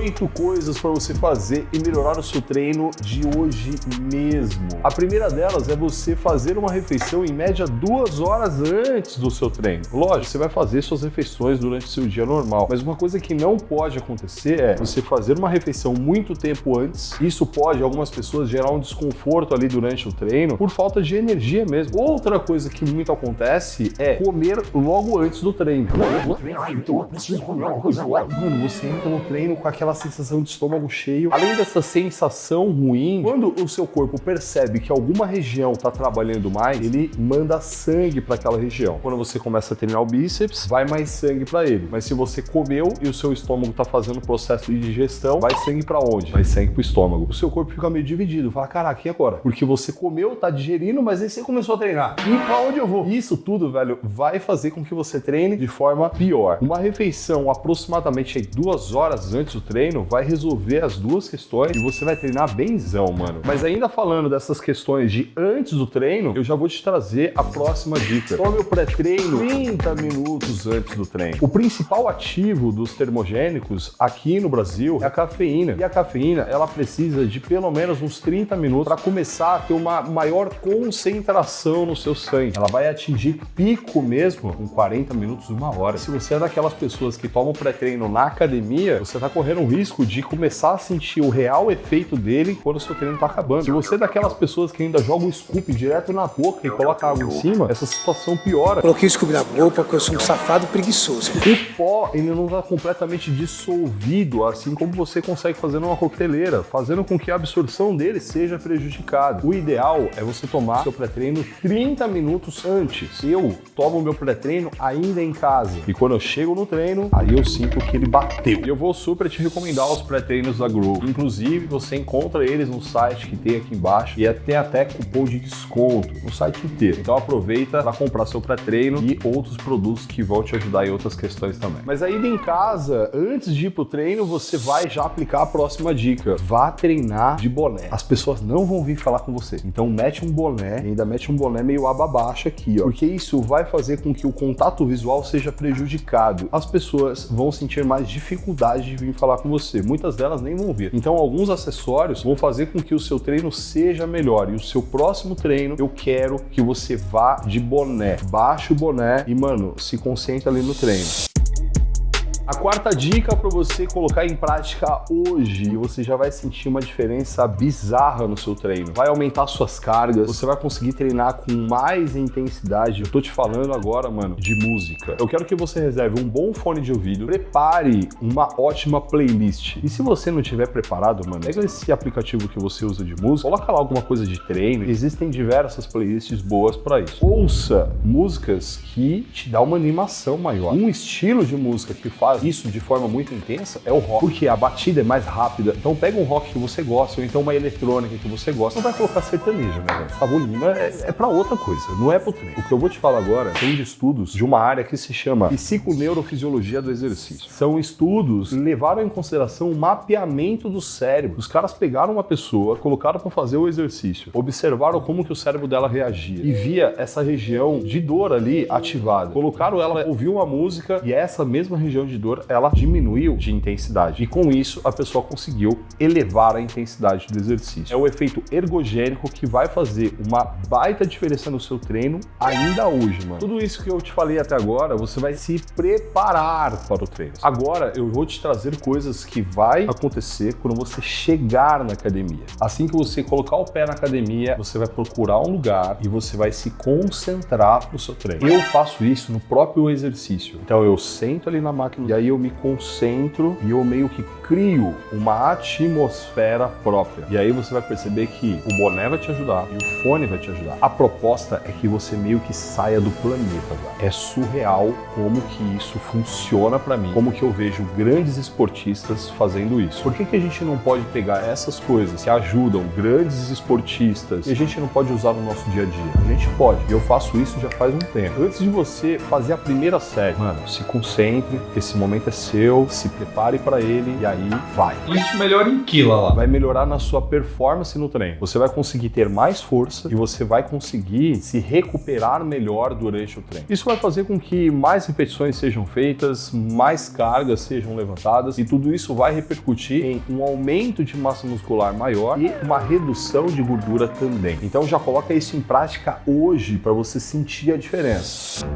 8 coisas para você fazer e melhorar o seu treino de hoje mesmo. A primeira delas é você fazer uma refeição em média 2 horas antes do seu treino. Lógico, você vai fazer suas refeições durante o seu dia normal, mas uma coisa que não pode acontecer é você fazer uma refeição muito tempo antes. Isso pode, algumas pessoas, gerar um desconforto ali durante o treino por falta de energia mesmo. Outra coisa que muito acontece é comer logo antes do treino. Mano, você entra no treino com aquela sensação de estômago cheio. Além dessa sensação ruim, quando o seu corpo percebe que alguma região está trabalhando mais, ele manda sangue para aquela região. Quando você começa a treinar o bíceps, vai mais sangue para ele. Mas se você comeu e o seu estômago está fazendo o processo de digestão, vai sangue para onde? Vai sangue pro estômago. O seu corpo fica meio dividido. Fala, caraca, e agora? Porque você comeu, tá digerindo, mas aí você começou a treinar. E pra onde eu vou? Isso tudo, velho, vai fazer com que você treine de forma pior. Uma refeição aproximadamente 2 horas antes do treino vai resolver as duas questões e você vai treinar benzão, mano. Mas ainda falando dessas questões de antes do treino, eu já vou te trazer a próxima dica. Tome o pré-treino 30 minutos antes do treino. O principal ativo dos termogênicos aqui no Brasil é a cafeína. E a cafeína, ela precisa de pelo menos uns 30 minutos para começar a ter uma maior concentração no seu sangue. Ela vai atingir pico mesmo com 40 minutos, 1 hora. Se você é daquelas pessoas que tomam pré-treino na academia, você está correndo o risco de começar a sentir o real efeito dele quando o seu treino está acabando. Se você é daquelas pessoas que ainda joga o scoop direto na boca e coloca água em cima, essa situação piora. Coloquei o scoop na boca porque eu sou um safado preguiçoso. O pó ainda não está completamente dissolvido, assim como você consegue fazer numa coqueteleira, fazendo com que a absorção dele seja prejudicada. O ideal é você tomar seu pré-treino 30 minutos antes. Eu tomo meu pré-treino ainda em casa. E quando eu chego no treino, aí eu sinto que ele bateu. E eu vou super te recomendar os pré-treinos da Grow. Inclusive, você encontra eles no site que tem aqui embaixo e tem até cupom de desconto no site inteiro. Então aproveita para comprar seu pré-treino e outros produtos que vão te ajudar em outras questões também. Mas ainda em casa, antes de ir pro treino, você vai já aplicar a próxima dica. Vá treinar de boné. As pessoas não vão vir falar com você. Então mete um boné, e ainda mete um boné meio aba baixa aqui, ó. Porque isso vai fazer com que o contato visual seja prejudicado. As pessoas vão sentir mais dificuldade de vir falar com você. Muitas delas nem vão vir. Então alguns acessórios vão fazer com que o seu treino seja melhor. E o seu próximo treino, eu quero que você vá de boné. Baixe o boné e, mano, se concentre ali no treino. A quarta dica para você colocar em prática hoje, e você já vai sentir uma diferença bizarra no seu treino. Vai aumentar suas cargas, você vai conseguir treinar com mais intensidade. Eu tô te falando agora, mano, de música. Eu quero que você reserve um bom fone de ouvido, prepare uma ótima playlist. E se você não tiver preparado, mano, pega esse aplicativo que você usa de música, coloca lá alguma coisa de treino. Existem diversas playlists boas para isso. Ouça músicas que te dão uma animação maior. Um estilo de música que faz isso de forma muito intensa é o rock, porque a batida é mais rápida. Então pega um rock que você gosta, ou então uma eletrônica que você gosta. Não vai colocar sertanejo, né, velho? Sabolina é pra outra coisa, não é pro treino. O que eu vou te falar agora são de estudos de uma área que se chama psiconeurofisiologia do exercício. São estudos que levaram em consideração o mapeamento do cérebro. Os caras pegaram uma pessoa, colocaram pra fazer o exercício, observaram como que o cérebro dela reagia e via essa região de dor ali ativada. Colocaram ela, ouviu uma música e essa mesma região de dor ela diminuiu de intensidade. E com isso, a pessoa conseguiu elevar a intensidade do exercício. É o efeito ergogênico que vai fazer uma baita diferença no seu treino ainda hoje, mano. Tudo isso que eu te falei até agora, você vai se preparar para o treino. Agora, eu vou te trazer coisas que vai acontecer quando você chegar na academia. Assim que você colocar o pé na academia, você vai procurar um lugar e você vai se concentrar no seu treino. Eu faço isso no próprio exercício. Então, eu sento ali na máquina e aí eu me concentro e eu meio que crio uma atmosfera própria. E aí você vai perceber que o boné vai te ajudar e o fone vai te ajudar. A proposta é que você meio que saia do planeta, velho. É surreal como que isso funciona pra mim, como que eu vejo grandes esportistas fazendo isso. Por que a gente não pode pegar essas coisas que ajudam grandes esportistas e a gente não pode usar no nosso dia a dia? A gente pode. E eu faço isso já faz um tempo. Antes de você fazer a primeira série, mano, se concentre, esse momento momento é seu, se prepare para ele e aí vai. Isso melhora em que, Lala? Vai melhorar na sua performance no treino. Você vai conseguir ter mais força e você vai conseguir se recuperar melhor durante o treino. Isso vai fazer com que mais repetições sejam feitas, mais cargas sejam levantadas e tudo isso vai repercutir em um aumento de massa muscular maior e uma redução de gordura também. Então já coloca isso em prática hoje para você sentir a diferença.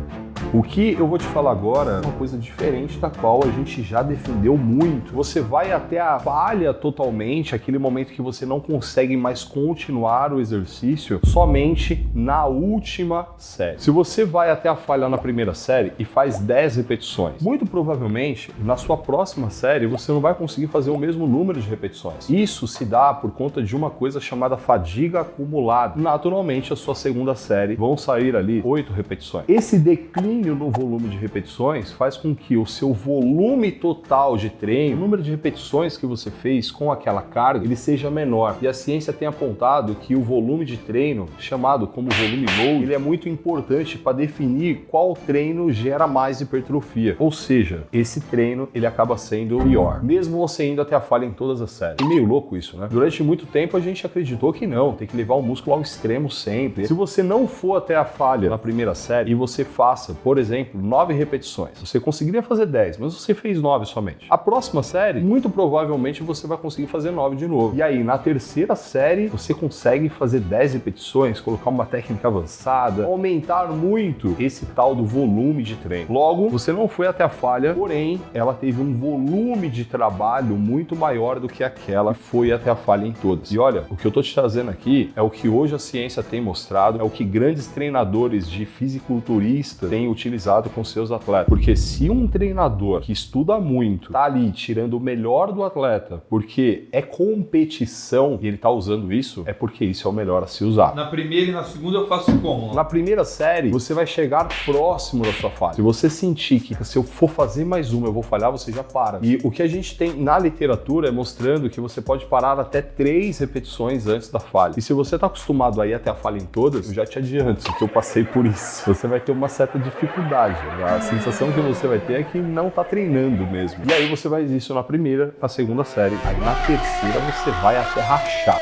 O que eu vou te falar agora é uma coisa diferente da qual a gente já defendeu muito. Você vai até a falha totalmente, aquele momento que você não consegue mais continuar o exercício, somente na última série. Se você vai até a falha na primeira série e faz 10 repetições, muito provavelmente na sua próxima série você não vai conseguir fazer o mesmo número de repetições. Isso se dá por conta de uma coisa chamada fadiga acumulada. Naturalmente, a sua segunda série vão sair ali 8 repetições. Esse declínio no volume de repetições faz com que o seu volume total de treino, o número de repetições que você fez com aquela carga, ele seja menor. E a ciência tem apontado que o volume de treino, chamado como volume load, ele é muito importante para definir qual treino gera mais hipertrofia. Ou seja, esse treino ele acaba sendo pior, mesmo você indo até a falha em todas as séries. É meio louco isso, né? Durante muito tempo a gente acreditou que não, tem que levar o músculo ao extremo sempre. Se você não for até a falha na primeira série e você faça, por exemplo, 9 repetições, você conseguiria fazer 10, mas você fez 9 somente. A próxima série, muito provavelmente você vai conseguir fazer 9 de novo. E aí, na terceira série, você consegue fazer 10 repetições, colocar uma técnica avançada, aumentar muito esse tal do volume de treino. Logo, você não foi até a falha, porém, ela teve um volume de trabalho muito maior do que aquela que foi até a falha em todas. E olha, o que eu tô te trazendo aqui é o que hoje a ciência tem mostrado, é o que grandes treinadores de fisiculturista têm utilizado com seus atletas. Porque se um treinador que estuda muito tá ali tirando o melhor do atleta, porque é competição e ele tá usando isso, é porque isso é o melhor a se usar. Na primeira e na segunda eu faço como? Na primeira série, você vai chegar próximo da sua falha. Se você sentir que se eu for fazer mais uma, eu vou falhar, você já para. E o que a gente tem na literatura é mostrando que você pode parar até 3 repetições antes da falha. E se você tá acostumado a ir até a falha em todas, eu já te adianto que eu passei por isso. Você vai ter uma certa dificuldade. A sensação que você vai ter é que não tá treinando mesmo. E aí você vai isso na primeira, na segunda série. Aí na terceira você vai até rachar.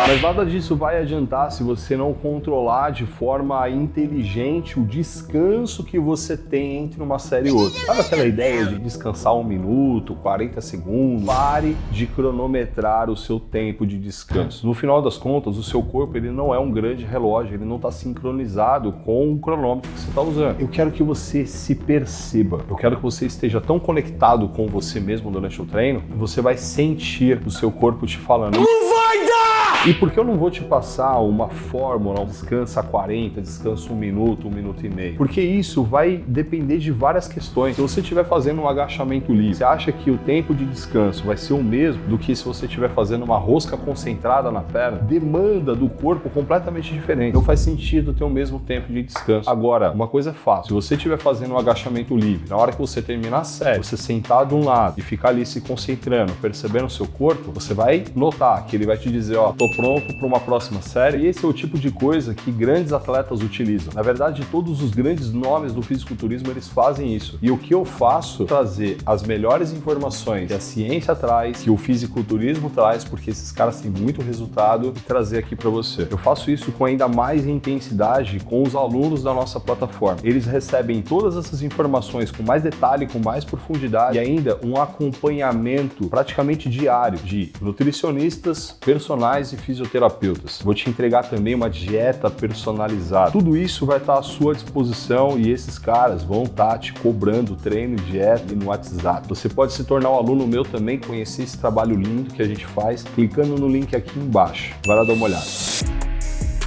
Mas nada disso vai adiantar se você não controlar de forma inteligente o descanso que você tem entre uma série e outra. Sabe aquela ideia de descansar 1 minuto, 40 segundos? Pare de cronometrar o seu tempo de descanso. No final das contas, o seu corpo ele não é um grande relógio, ele não está sincronizado com o cronômetro que você está usando. Eu quero que você se perceba, eu quero que você esteja tão conectado com você mesmo durante o treino, que você vai sentir o seu corpo te falando: não vai dar! E por que eu não vou te passar uma fórmula, um descansa 40, descansa 1 minuto, 1 minuto e meio? Porque isso vai depender de várias questões. Se você estiver fazendo um agachamento livre, você acha que o tempo de descanso vai ser o mesmo do que se você estiver fazendo uma rosca concentrada na perna? Demanda do corpo completamente diferente. Não faz sentido ter o mesmo tempo de descanso. Agora, uma coisa é fácil. Se você estiver fazendo um agachamento livre, na hora que você terminar a série, você sentar de um lado e ficar ali se concentrando, percebendo o seu corpo, você vai notar que ele vai te dizer, ó, tô pronto para uma próxima série. E esse é o tipo de coisa que grandes atletas utilizam. Na verdade, todos os grandes nomes do fisiculturismo, eles fazem isso. E o que eu faço é trazer as melhores informações que a ciência traz, que o fisiculturismo traz, porque esses caras têm muito resultado, e trazer aqui para você. Eu faço isso com ainda mais intensidade com os alunos da nossa plataforma. Eles recebem todas essas informações com mais detalhe, com mais profundidade e ainda um acompanhamento praticamente diário de nutricionistas, personagens e fisioterapeutas. Vou te entregar também uma dieta personalizada. Tudo isso vai estar à sua disposição e esses caras vão estar te cobrando treino, dieta e no WhatsApp. Você pode se tornar um aluno meu também, conhecer esse trabalho lindo que a gente faz, clicando no link aqui embaixo. Vai lá dar uma olhada.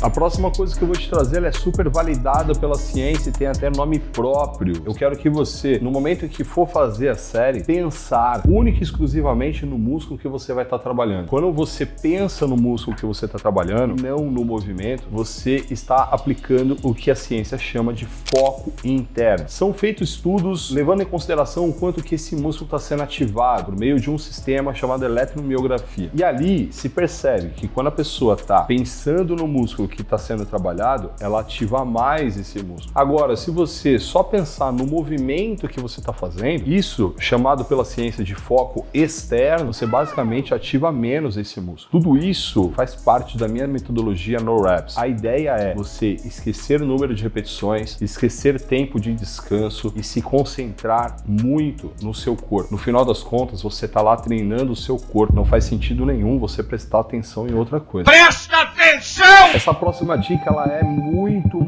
A próxima coisa que eu vou te trazer, ela é super validada pela ciência e tem até nome próprio. Eu quero que você, no momento em que for fazer a série, pensar única e exclusivamente no músculo que você vai estar trabalhando. Quando você pensa no músculo que você está trabalhando, não no movimento, você está aplicando o que a ciência chama de foco interno. São feitos estudos levando em consideração o quanto que esse músculo está sendo ativado por meio de um sistema chamado eletromiografia. E ali se percebe que quando a pessoa está pensando no músculo músculo que está sendo trabalhado, ela ativa mais esse músculo. Agora, se você só pensar no movimento que você está fazendo, isso, chamado pela ciência de foco externo, você basicamente ativa menos esse músculo. Tudo isso faz parte da minha metodologia NoReps. A ideia é você esquecer o número de repetições, esquecer tempo de descanso e se concentrar muito no seu corpo. No final das contas, você está lá treinando o seu corpo. Não faz sentido nenhum você prestar atenção em outra coisa. Presta atenção! Essa próxima dica, ela é muito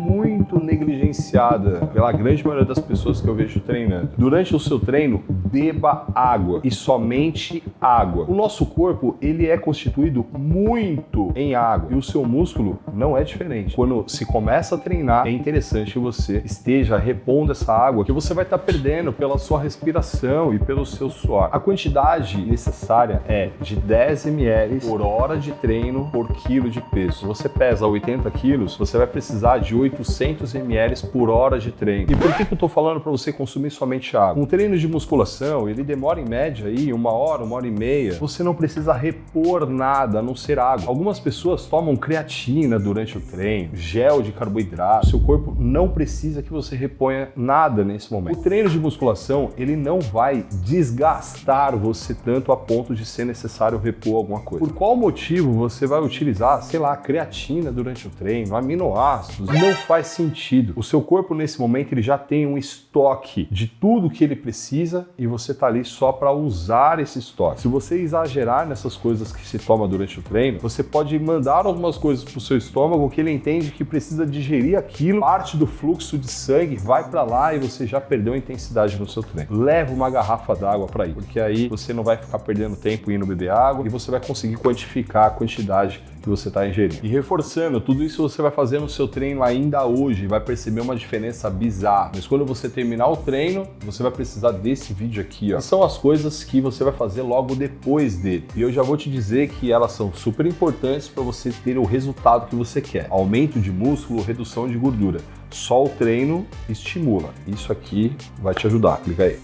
negligenciada pela grande maioria das pessoas que eu vejo treinando. Durante o seu treino, beba água e somente água. O nosso corpo, ele é constituído muito em água e o seu músculo não é diferente. Quando se começa a treinar, é interessante que você esteja repondo essa água que você vai estar perdendo pela sua respiração e pelo seu suor. A quantidade necessária é de 10 ml por hora de treino por quilo de peso. Se você pesa 80 quilos, você vai precisar de 800 ml por hora de treino. E por que eu estou falando para você consumir somente água? Um treino de musculação, ele demora em média aí 1 hora, 1h30. Você não precisa repor nada a não ser água. Algumas pessoas tomam creatina durante o treino, gel de carboidrato. Seu corpo não precisa que você reponha nada nesse momento. O treino de musculação, ele não vai desgastar você tanto a ponto de ser necessário repor alguma coisa. Por qual motivo você vai utilizar, sei lá, creatina durante o treino, aminoácidos? Não faz sentido. O seu corpo nesse momento ele já tem um estoque de tudo que ele precisa e você tá ali só para usar esse estoque. Se você exagerar nessas coisas que se toma durante o treino, você pode mandar algumas coisas pro seu estômago que ele entende que precisa digerir aquilo, parte do fluxo de sangue vai para lá e você já perdeu a intensidade no seu treino. Leva uma garrafa d'água para ir, porque aí você não vai ficar perdendo tempo indo beber água e você vai conseguir quantificar a quantidade que você está ingerindo. E reforçando, tudo isso você vai fazer no seu treino ainda hoje, vai perceber uma diferença bizarra. Mas quando você terminar o treino, você vai precisar desse vídeo aqui, ó. E são as coisas que você vai fazer logo depois dele. E eu já vou te dizer que elas são super importantes para você ter o resultado que você quer. Aumento de músculo, redução de gordura. Só o treino estimula. Isso aqui vai te ajudar. Clica aí.